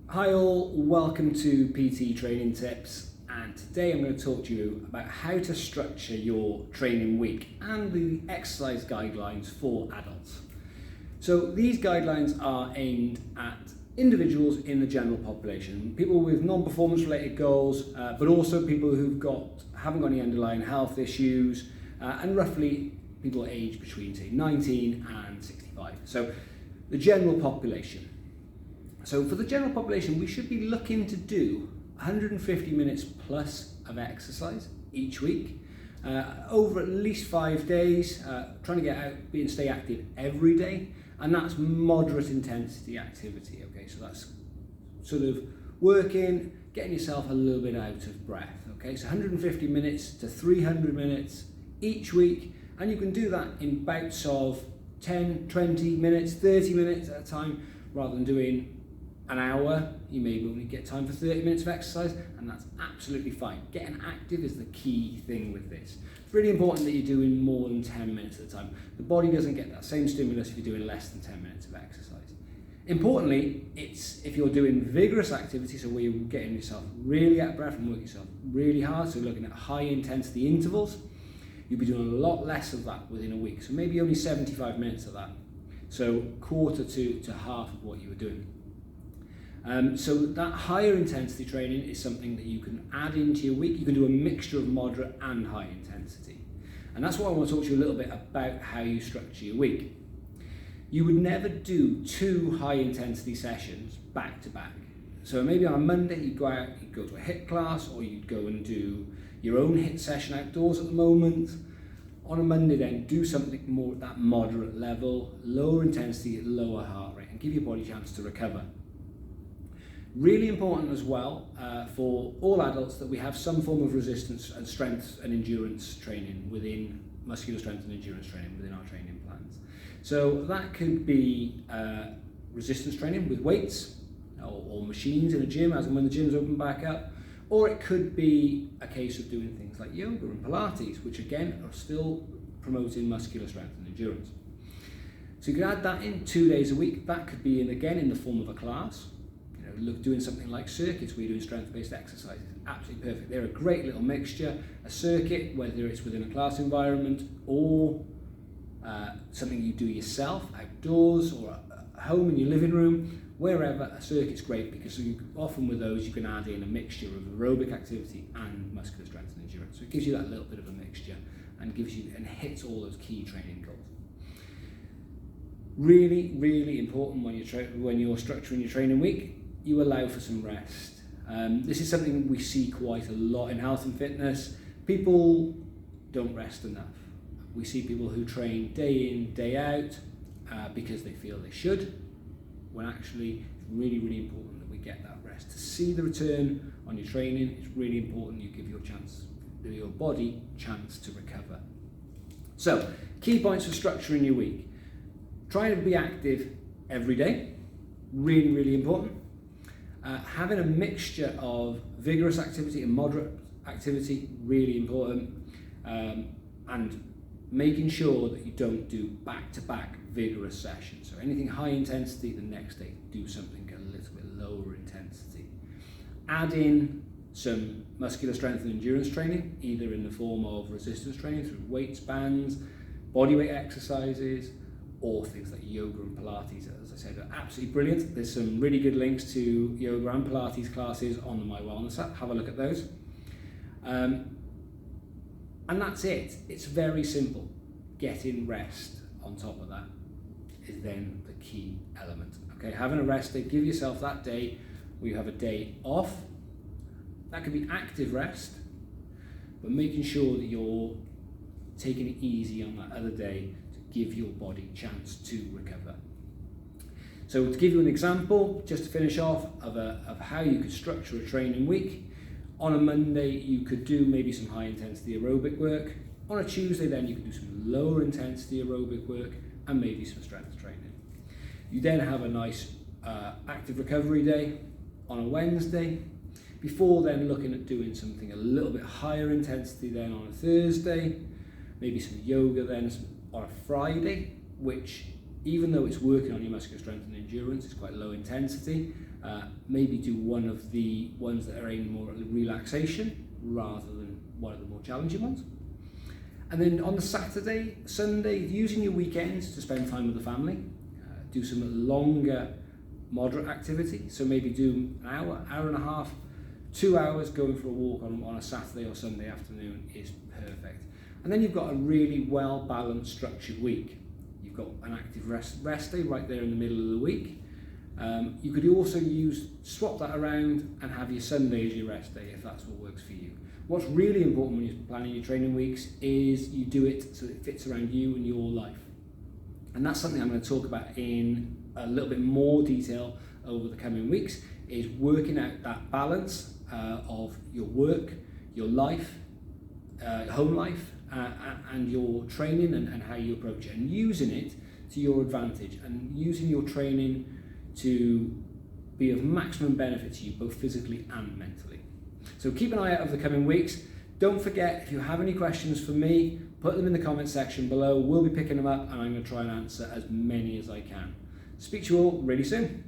Hi all, welcome to PT Training Tips, and today I'm going to talk to you about how to structure your training week and the exercise guidelines for adults. So these guidelines are aimed at individuals in the general population, people with non-performance related goals, but also people who've haven't got any underlying health issues, and roughly people aged between say 19 and 65. So the general population. So for the general population, we should be looking to do 150 minutes plus of exercise each week, over at least 5 days, trying to get out and stay active every day, and that's moderate intensity activity, okay? So that's sort of working, getting yourself a little bit out of breath, okay? So 150 minutes to 300 minutes each week, and you can do that in bouts of 10, 20 minutes, 30 minutes at a time, rather than doing an hour. You may only get time for 30 minutes of exercise, and that's absolutely fine. Getting active is the key thing with this. It's really important that you're doing more than 10 minutes at a time. The body doesn't get that same stimulus if you're doing less than 10 minutes of exercise. Importantly, it's if you're doing vigorous activity, so where you're getting yourself really out of breath and working yourself really hard, so looking at high intensity intervals, you'll be doing a lot less of that within a week. So maybe only 75 minutes of that. So quarter to half of what you were doing. So that higher intensity training is something that you can add into your week. You can do a mixture of moderate and high intensity. And that's what I want to talk to you a little bit about, how you structure your week. You would never do 2 high intensity sessions back to back. So maybe on a Monday you'd go out, you'd go to a HIIT class, or you'd go and do your own HIIT session outdoors at the moment. On a Monday then, do something more at that moderate level, lower intensity, lower heart rate, and give your body a chance to recover. Really important as well for all adults that we have some form of resistance and strength and endurance training within muscular strength and endurance training within our training plans. So that could be resistance training with weights or machines in a gym as and when the gyms open back up, or it could be a case of doing things like yoga and Pilates, which again are still promoting muscular strength and endurance. So you can add that in 2 days a week. That could be again in the form of a class. Doing something like circuits where you're doing strength-based exercises, absolutely perfect. They're a great little mixture. A circuit, whether it's within a class environment or something you do yourself outdoors or at home in your living room, wherever, a circuit's great because often with those you can add in a mixture of aerobic activity and muscular strength and endurance. So it gives you that little bit of a mixture and hits all those key training goals. Really, really important when you're structuring your training week, you allow for some rest. This is something we see quite a lot in health and fitness. People don't rest enough. We see people who train day in, day out because they feel they should, when actually it's really, really important that we get that rest. To see the return on your training, it's really important you give your body a chance to recover. So, key points for structuring your week. Try to be active every day, really, really important. Having a mixture of vigorous activity and moderate activity, really important, and making sure that you don't do back-to-back vigorous sessions. So anything high intensity, the next day do something a little bit lower intensity. Add in some muscular strength and endurance training, either in the form of resistance training through weights, bands, bodyweight exercises, or things like yoga and Pilates, as I said, are absolutely brilliant. There's some really good links to yoga and Pilates classes on the My Wellness app. Have a look at those. And that's it. It's very simple. Getting rest on top of that is then the key element. Okay, having a rest day, give yourself that day where you have a day off. That could be active rest, but making sure that you're taking it easy on that other day, give your body a chance to recover. So to give you an example, just to finish off, of how you could structure a training week, on a Monday you could do maybe some high intensity aerobic work. On a Tuesday then you could do some lower intensity aerobic work and maybe some strength training. You then have a nice active recovery day on a Wednesday, before then looking at doing something a little bit higher intensity then on a Thursday, maybe some yoga then on a Friday, which even though it's working on your muscular strength and endurance, it's quite low intensity, Maybe do one of the ones that are aimed more at relaxation rather than one of the more challenging ones. And then on the Saturday, Sunday, using your weekends to spend time with the family, do some longer moderate activity. So maybe do an hour, hour and a half, 2 hours going for a walk on a Saturday or Sunday afternoon is perfect. And then you've got a really well-balanced, structured week. You've got an active rest day right there in the middle of the week. You could also swap that around and have your Sunday as your rest day if that's what works for you. What's really important when you're planning your training weeks is you do it so it fits around you and your life. And that's something I'm going to talk about in a little bit more detail over the coming weeks, is working out that balance of your work, your life, home life, and your training and how you approach it, and using it to your advantage, and using your training to be of maximum benefit to you, both physically and mentally. So keep an eye out over the coming weeks. Don't forget, if you have any questions for me, put them in the comment section below. We'll be picking them up and I'm going to try and answer as many as I can. Speak to you all really soon.